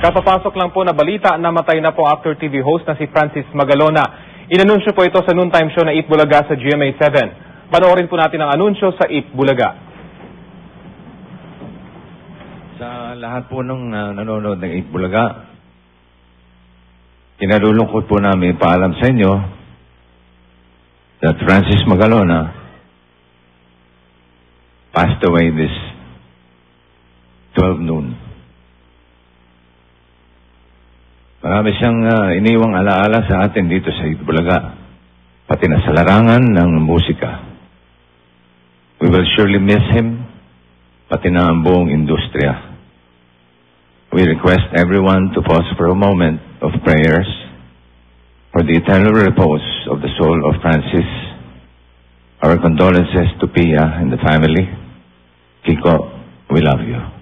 Kapapasok lang po na balita, namatay na po Actor TV host na si Francis Magalona. Inanunsyo po ito sa noontime show na Eat Bulaga sa GMA7. Panoorin po natin ang anunsyo sa Eat Bulaga. Sa lahat po ng nanonood ng Eat Bulaga, kinalulungkot po namin paalam sa inyo that Francis Magalona passed away this 12 noon. Marami siyang iniwang alaala sa atin dito sa Eat Bulaga, pati na sa larangan ng musika. We will surely miss him, pati na ang buong industriya. We request everyone to pause for a moment of prayers for the eternal repose of the soul of Francis. Our condolences to Pia and the family. Kiko, we love you.